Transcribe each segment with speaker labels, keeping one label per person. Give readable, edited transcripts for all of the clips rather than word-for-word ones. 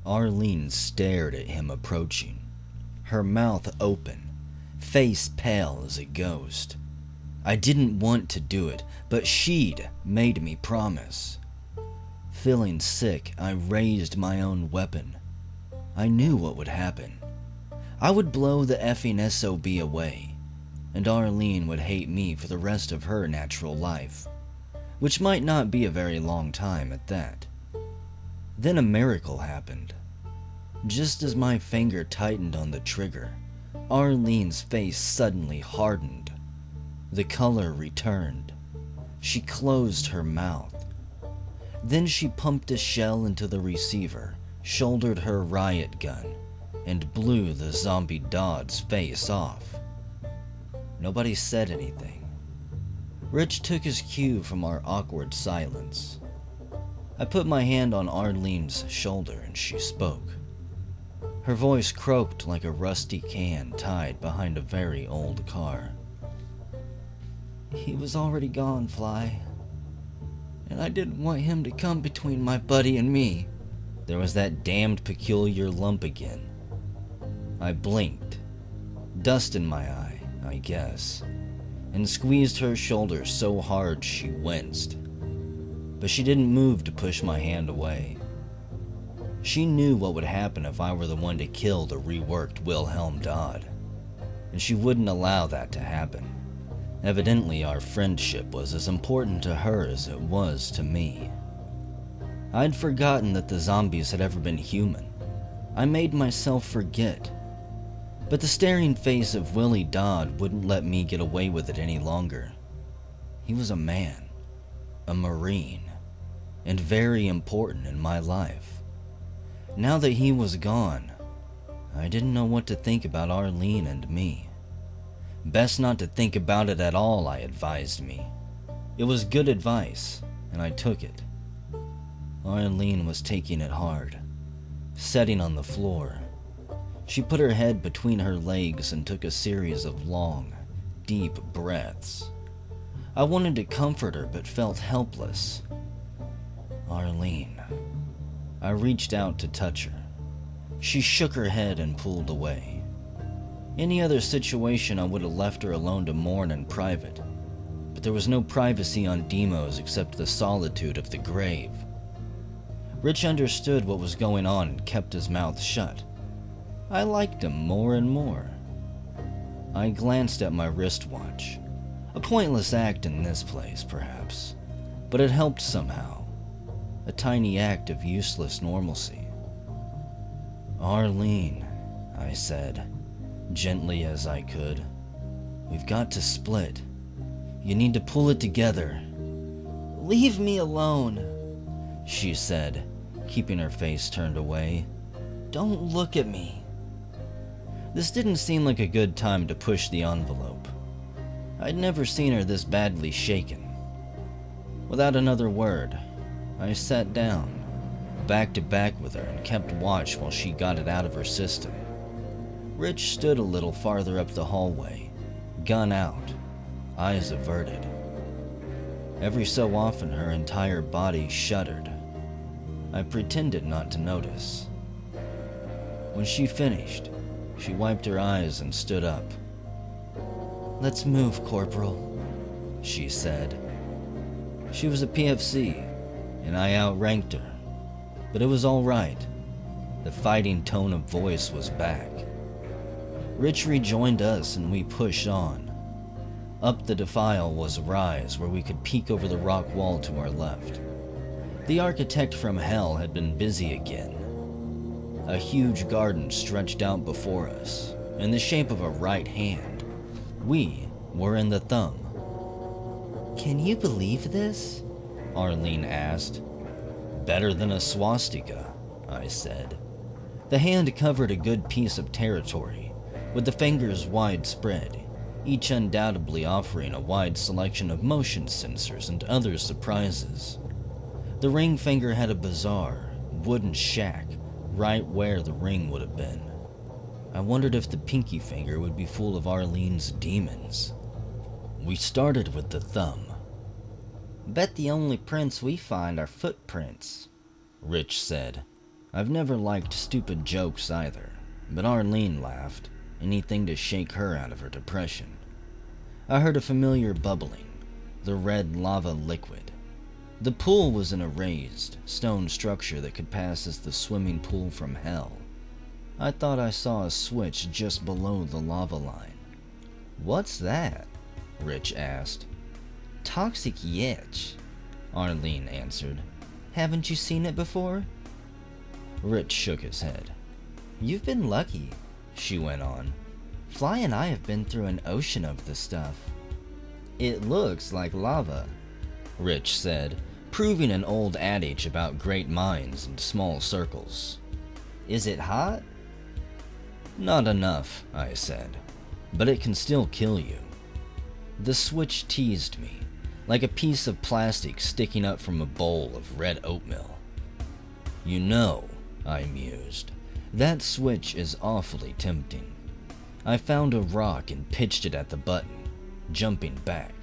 Speaker 1: Arlene stared at him approaching, her mouth open, face pale as a ghost. I didn't want to do it, but she'd made me promise. Feeling sick, I raised my own weapon. I knew what would happen. I would blow the effing SOB away, and Arlene would hate me for the rest of her natural life, which might not be a very long time at that. Then a miracle happened. Just as my finger tightened on the trigger, Arlene's face suddenly hardened. The color returned. She closed her mouth. Then she pumped a shell into the receiver, shouldered her riot gun, and blew the zombie Dodd's face off. Nobody said anything. Rich took his cue from our awkward silence. I put my hand on Arlene's shoulder and she spoke. Her voice croaked like a rusty can tied behind a very old car. He was already gone, Fly. And I didn't want him to come between my buddy and me. There was that damned peculiar lump again. I blinked, dust in my eye, I guess, and squeezed her shoulder so hard she winced. But she didn't move to push my hand away. She knew what would happen if I were the one to kill the reworked Wilhelm Dodd, and she wouldn't allow that to happen. Evidently, our friendship was as important to her as it was to me. I'd forgotten that the zombies had ever been human. I made myself forget. But the staring face of Willie Dodd wouldn't let me get away with it any longer. He was a man, a Marine, and very important in my life. Now that he was gone, I didn't know what to think about Arlene and me. Best not to think about it at all, I advised me. It was good advice, and I took it. Arlene was taking it hard, sitting on the floor. She put her head between her legs and took a series of long, deep breaths. I wanted to comfort her, but felt helpless. Arlene. I reached out to touch her. She shook her head and pulled away. Any other situation, I would have left her alone to mourn in private, but there was no privacy on Demos except the solitude of the grave. Rich understood what was going on and kept his mouth shut. I liked him more and more. I glanced at my wristwatch. A pointless act in this place, perhaps, but it helped somehow. A tiny act of useless normalcy. Arlene, I said, gently as I could. We've got to split. You need to pull it together. Leave me alone, she said, keeping her face turned away. Don't look at me. This didn't seem like a good time to push the envelope. I'd never seen her this badly shaken. Without another word, I sat down, back to back with her, and kept watch while she got it out of her system. Rich stood a little farther up the hallway, gun out, eyes averted. Every so often her entire body shuddered. I pretended not to notice. When she finished, she wiped her eyes and stood up. Let's move, Corporal, she said. She was a PFC, and I outranked her, but it was all right. The fighting tone of voice was back. Rich rejoined us and we pushed on. Up the defile was a rise where we could peek over the rock wall to our left. The architect from hell had been busy again. A huge garden stretched out before us, in the shape of a right hand. We were in the thumb. Can you believe this? Arlene asked. Better than a swastika, I said. The hand covered a good piece of territory, with the fingers widespread, each undoubtedly offering a wide selection of motion sensors and other surprises. The ring finger had a bizarre, wooden shack right where the ring would have been. I wondered if the pinky finger would be full of Arlene's demons. We started with the thumb. Bet the only prints we find are footprints, Rich said. I've never liked stupid jokes either, but Arlene laughed, anything to shake her out of her depression. I heard a familiar bubbling, the red lava liquid. The pool was in a raised, stone structure that could pass as the swimming pool from hell. I thought I saw a switch just below the lava line. "What's that?" Rich asked. "Toxic yetch," Arlene answered. "Haven't you seen it before?" Rich shook his head. "You've been lucky," she went on. "Fly and I have been through an ocean of this stuff." "It looks like lava," Rich said, proving an old adage about great minds and small circles. "Is it hot?" "Not enough," I said, "but it can still kill you." The switch teased me, like a piece of plastic sticking up from a bowl of red oatmeal. "You know," I mused, "that switch is awfully tempting." I found a rock and pitched it at the button, jumping back.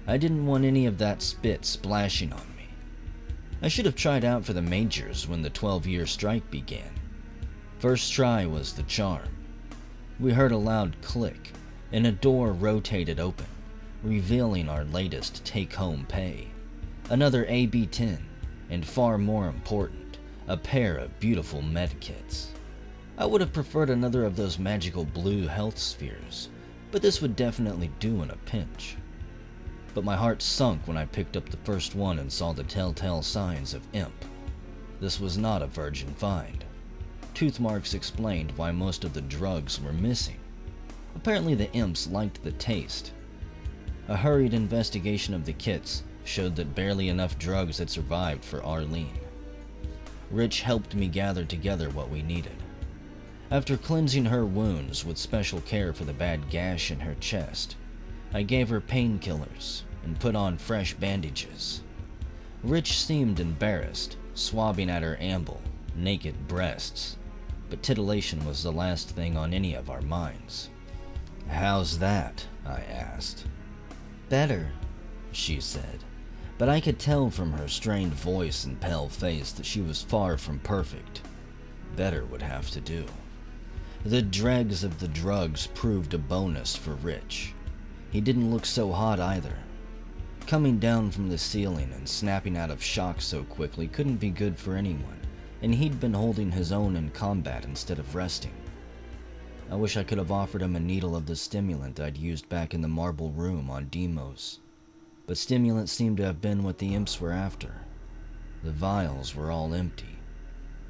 Speaker 1: I didn't want any of that spit splashing on me. I should have tried out for the majors when the 12-year strike began. First try was the charm. We heard a loud click, and a door rotated open, revealing our latest take-home pay. Another AB-10, and far more important, a pair of beautiful medkits. I would have preferred another of those magical blue health spheres, but this would definitely do in a pinch. But my heart sunk when I picked up the first one and saw the telltale signs of imp. This was not a virgin find. Tooth marks explained why most of the drugs were missing. Apparently the imps liked the taste. A hurried investigation of the kits showed that barely enough drugs had survived for Arlene. Rich helped me gather together what we needed. After cleansing her wounds with special care for the bad gash in her chest, I gave her painkillers and put on fresh bandages. Rich seemed embarrassed, swabbing at her ample, naked breasts, but titillation was the last thing on any of our minds. "How's that?" I asked. "Better," she said, but I could tell from her strained voice and pale face that she was far from perfect. Better would have to do. The dregs of the drugs proved a bonus for Rich. He didn't look so hot either. Coming down from the ceiling and snapping out of shock so quickly couldn't be good for anyone, and he'd been holding his own in combat instead of resting. I wish I could have offered him a needle of the stimulant I'd used back in the marble room on Deimos, but stimulants seemed to have been what the imps were after. The vials were all empty.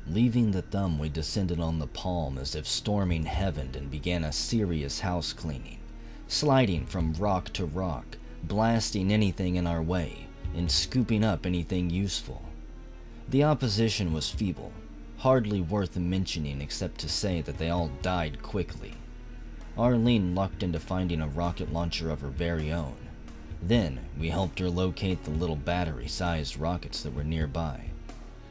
Speaker 1: Leaving the thumb, we descended on the palm as if storming heaven and began a serious house cleaning, sliding from rock to rock, blasting anything in our way, and scooping up anything useful. The opposition was feeble, hardly worth mentioning except to say that they all died quickly. Arlene lucked into finding a rocket launcher of her very own. Then we helped her locate the little battery-sized rockets that were nearby.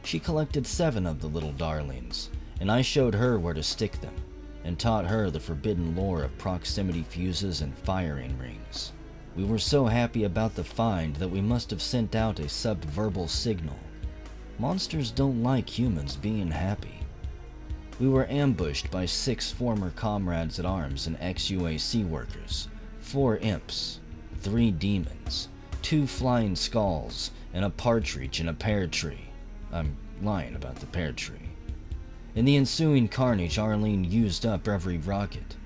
Speaker 1: She collected 7 of the little darlings, and I showed her where to stick them, and taught her the forbidden lore of proximity fuses and firing rings. We were so happy about the find that we must have sent out a subverbal signal. Monsters don't like humans being happy. We were ambushed by 6 former comrades at arms and ex-UAC workers, 4 imps, 3 demons, 2 flying skulls, and a partridge in a pear tree. I'm lying about the pear tree. In the ensuing carnage, Arlene used up every rocket,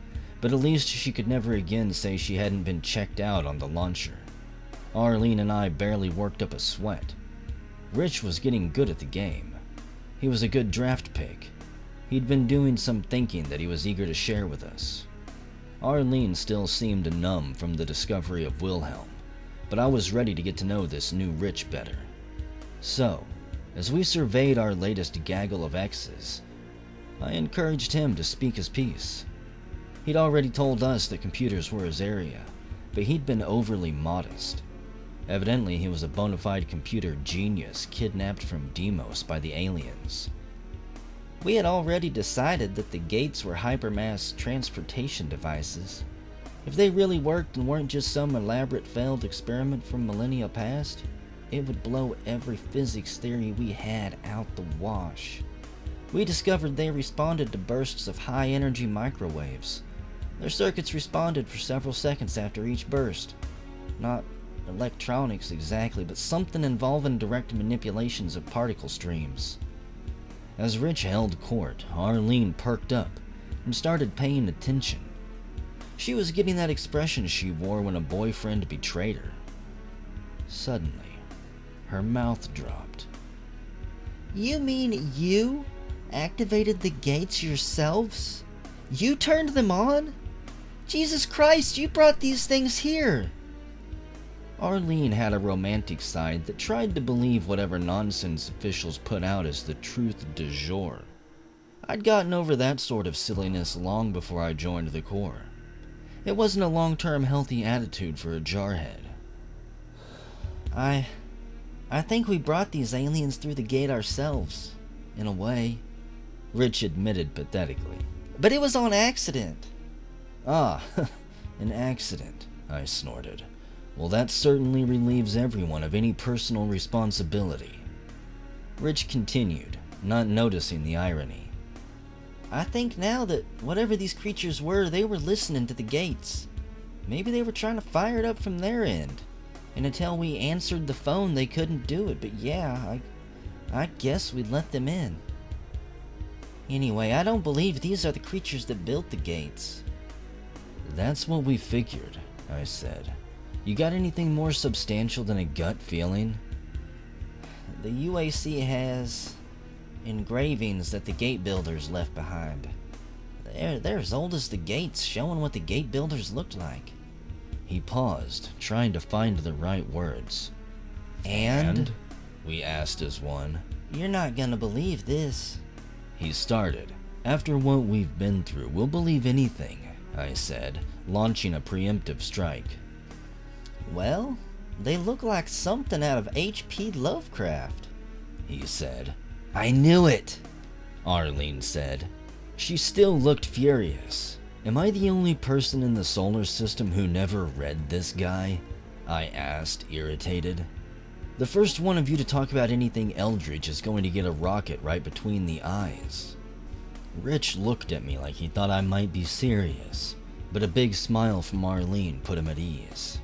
Speaker 1: but at least she could never again say she hadn't been checked out on the launcher. Arlene and I barely worked up a sweat. Rich was getting good at the game. He was a good draft pick. He'd been doing some thinking that he was eager to share with us. Arlene still seemed numb from the discovery of Wilhelm, but I was ready to get to know this new Rich better. So, as we surveyed our latest gaggle of X's, I encouraged him to speak his piece. He'd already told us that computers were his area, but he'd been overly modest. Evidently, he was a bona fide computer genius kidnapped from Deimos by the aliens. "We had already decided that the gates were hypermass transportation devices. If they really worked and weren't just some elaborate failed experiment from millennia past, it would blow every physics theory we had out the wash. We discovered they responded to bursts of high-energy microwaves. Their circuits responded for several seconds after each burst. Not electronics exactly, but something involving direct manipulations of particle streams. As Rich held court, Arlene perked up and started paying attention. She was getting that expression she wore when a boyfriend betrayed her. Suddenly, her mouth dropped.
Speaker 2: You mean you activated the gates yourselves? You turned them on? Jesus Christ, you brought these things here!
Speaker 1: Arlene had a romantic side that tried to believe whatever nonsense officials put out as the truth du jour. I'd gotten over that sort of silliness long before I joined the Corps. It wasn't a long-term healthy attitude for a jarhead.
Speaker 2: I think we brought these aliens through the gate ourselves, in a way,
Speaker 1: Rich admitted pathetically.
Speaker 2: But it was on accident.
Speaker 1: Ah, an accident, I snorted. Well, that certainly relieves everyone of any personal responsibility. Rich continued, not noticing the irony.
Speaker 2: I think now that whatever these creatures were, they were listening to the gates. Maybe they were trying to fire it up from their end. And until we answered the phone, they couldn't do it. But yeah, I guess we let them in. Anyway, I don't believe these are the creatures that built the gates.
Speaker 1: That's what we figured, I said. You got anything more substantial than a gut feeling?
Speaker 2: The UAC has engravings that the gate builders left behind. They're as old as the gates, showing what the gate builders looked like.
Speaker 1: He paused, trying to find the right words.
Speaker 2: And?
Speaker 1: We asked as one.
Speaker 2: You're not gonna believe this.
Speaker 1: He started. After what we've been through, we'll believe anything, I said, launching a preemptive strike.
Speaker 2: Well, they look like something out of H.P. Lovecraft,
Speaker 1: he said.
Speaker 2: I knew it,
Speaker 1: Arlene said. She still looked furious. Am I the only person in the solar system who never read this guy? I asked, irritated. The first one of you to talk about anything eldritch is going to get a rocket right between the eyes. Rich looked at me like he thought I might be serious, but a big smile from Arlene put him at ease.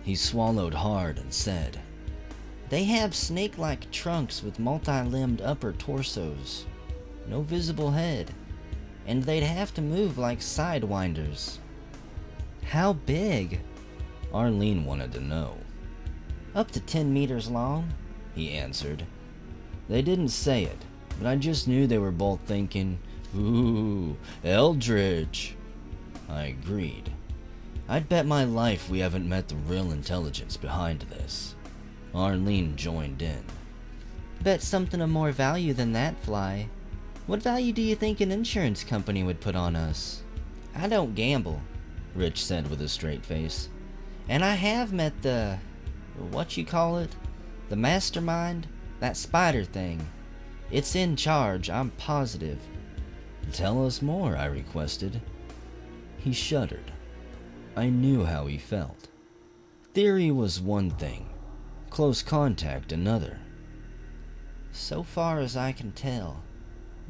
Speaker 1: He swallowed hard and said,
Speaker 2: They have snake-like trunks with multi-limbed upper torsos. No visible head. And they'd have to move like sidewinders. How big?
Speaker 1: Arlene wanted to know.
Speaker 2: Up to 10 meters long,
Speaker 1: he answered. They didn't say it, but I just knew they were both thinking, ooh, eldritch. I agreed. I'd bet my life we haven't met the real intelligence behind this. Arlene joined in.
Speaker 2: Bet something of more value than that, Fly. What value do you think an insurance company would put on us? I don't gamble,
Speaker 1: Rich said with a straight face.
Speaker 2: And I have met the... what you call it? The mastermind? That spider thing. It's in charge, I'm positive.
Speaker 1: Tell us more, I requested. He shuddered. I knew how he felt. Theory was one thing, close contact another.
Speaker 2: So far as I can tell,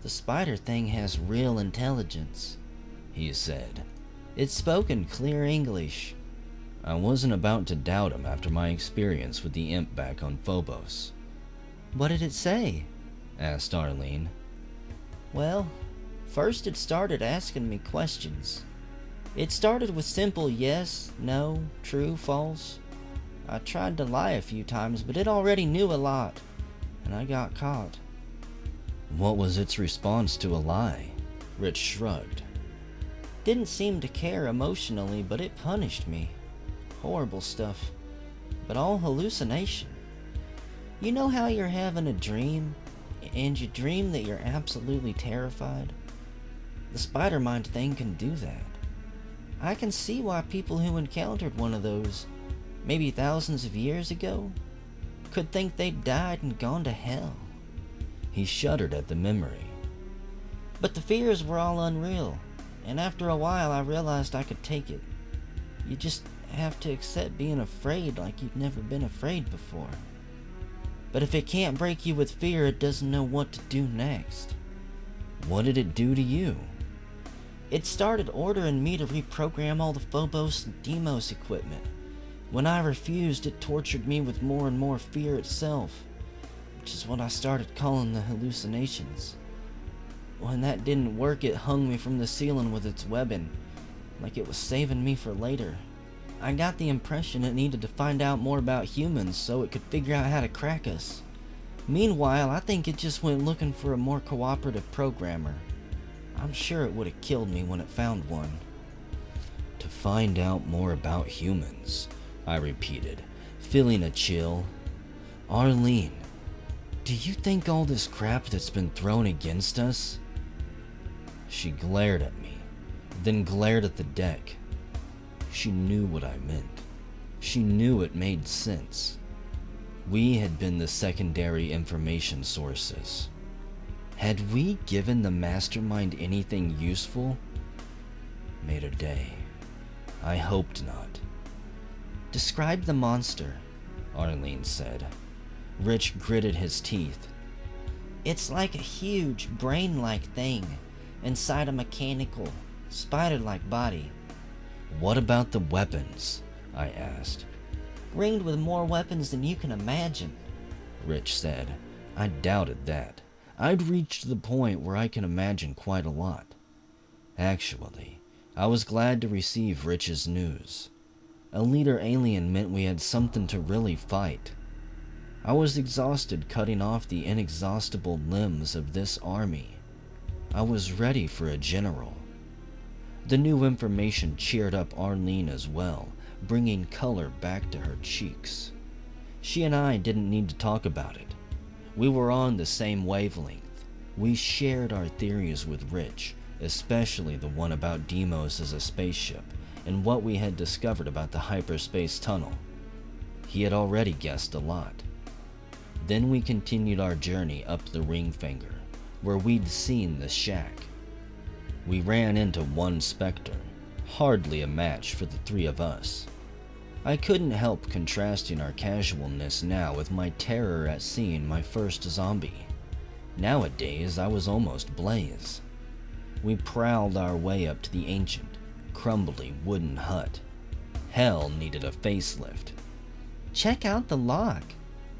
Speaker 2: the spider thing has real intelligence,
Speaker 1: he said.
Speaker 2: It's spoken clear English.
Speaker 1: I wasn't about to doubt him after my experience with the imp back on Phobos.
Speaker 2: What did it say?
Speaker 1: Asked Arlene.
Speaker 2: Well, first it started asking me questions. It started with simple yes, no, true, false. I tried to lie a few times, but it already knew a lot, and I got caught.
Speaker 1: What was its response to a lie? Rich shrugged.
Speaker 2: Didn't seem to care emotionally, but it punished me. Horrible stuff, but all hallucination. You know how you're having a dream, and you dream that you're absolutely terrified? The spider mind thing can do that. I can see why people who encountered one of those, maybe thousands of years ago, could think they'd died and gone to hell.
Speaker 1: He shuddered at the memory.
Speaker 2: But the fears were all unreal, and after a while I realized I could take it. You just have to accept being afraid like you've never been afraid before. But if it can't break you with fear, it doesn't know what to do next.
Speaker 1: What did it do to you?
Speaker 2: It started ordering me to reprogram all the Phobos and Deimos equipment. When I refused, it tortured me with more and more fear itself, which is what I started calling the hallucinations. When that didn't work, it hung me from the ceiling with its webbing, like it was saving me for later. I got the impression it needed to find out more about humans so it could figure out how to crack us. Meanwhile, I think it just went looking for a more cooperative programmer. I'm sure it would have killed me when it found one.
Speaker 1: To find out more about humans, I repeated, feeling a chill. Arlene, do you think all this crap that's been thrown against us? She glared at me, then glared at the deck. She knew what I meant. She knew it made sense. We had been the secondary information sources. Had we given the mastermind anything useful? Made her day. I hoped not.
Speaker 2: Describe the monster,
Speaker 1: Arlene said. Rich gritted his teeth.
Speaker 2: It's like a huge, brain-like thing inside a mechanical, spider-like body.
Speaker 1: What about the weapons? I asked.
Speaker 2: Ringed with more weapons than you can imagine,
Speaker 1: Rich said. I doubted that. I'd reached the point where I can imagine quite a lot. Actually, I was glad to receive Rich's news. A leader alien meant we had something to really fight. I was exhausted cutting off the inexhaustible limbs of this army. I was ready for a general. The new information cheered up Arlene as well, bringing color back to her cheeks. She and I didn't need to talk about it. We were on the same wavelength. We shared our theories with Rich, especially the one about Deimos as a spaceship, and what we had discovered about the hyperspace tunnel. He had already guessed a lot. Then we continued our journey up the ring finger, where we'd seen the shack. We ran into one Spectre, hardly a match for the three of us. I couldn't help contrasting our casualness now with my terror at seeing my first zombie. Nowadays, I was almost Blaze. We prowled our way up to the ancient, crumbly wooden hut. Hell needed a facelift.
Speaker 2: Check out the lock,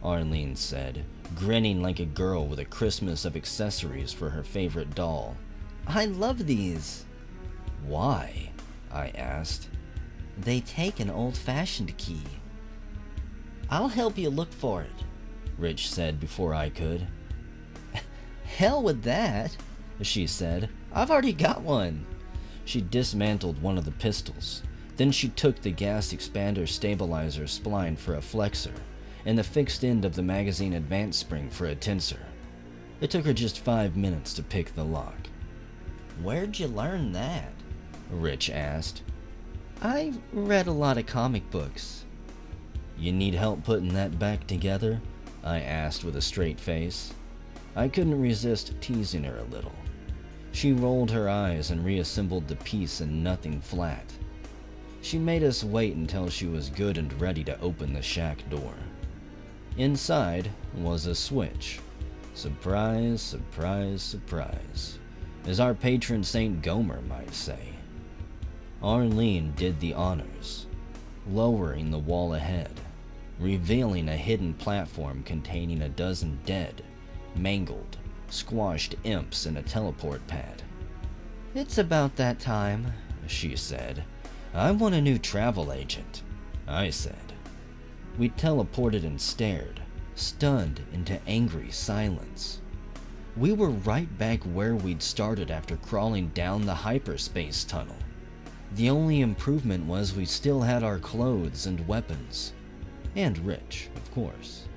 Speaker 1: Arlene said, grinning like a girl with a Christmas of accessories for her favorite doll.
Speaker 2: I love these.
Speaker 1: Why? I asked.
Speaker 2: They take an old-fashioned key. I'll help you look for it,
Speaker 1: Rich said before I could.
Speaker 2: Hell with that, she said. I've already got one.
Speaker 1: She dismantled one of the pistols. Then she took the gas expander stabilizer spline for a flexor, and the fixed end of the magazine advance spring for a tensor. It took her just 5 minutes to pick the lock.
Speaker 2: Where'd you learn that?
Speaker 1: Rich asked.
Speaker 2: I read a lot of comic books.
Speaker 1: You need help putting that back together? I asked with a straight face. I couldn't resist teasing her a little. She rolled her eyes and reassembled the piece in nothing flat. She made us wait until she was good and ready to open the shack door. Inside was a switch. Surprise, surprise, surprise, as our patron Saint Gomer might say. Arlene did the honors, lowering the wall ahead, revealing a hidden platform containing a dozen dead, mangled, squashed imps and a teleport pad.
Speaker 2: It's about that time,
Speaker 1: she said. I want a new travel agent, I said. We teleported and stared, stunned into angry silence. We were right back where we'd started after crawling down the hyperspace tunnel. The only improvement was we still had our clothes and weapons. And Rich, of course.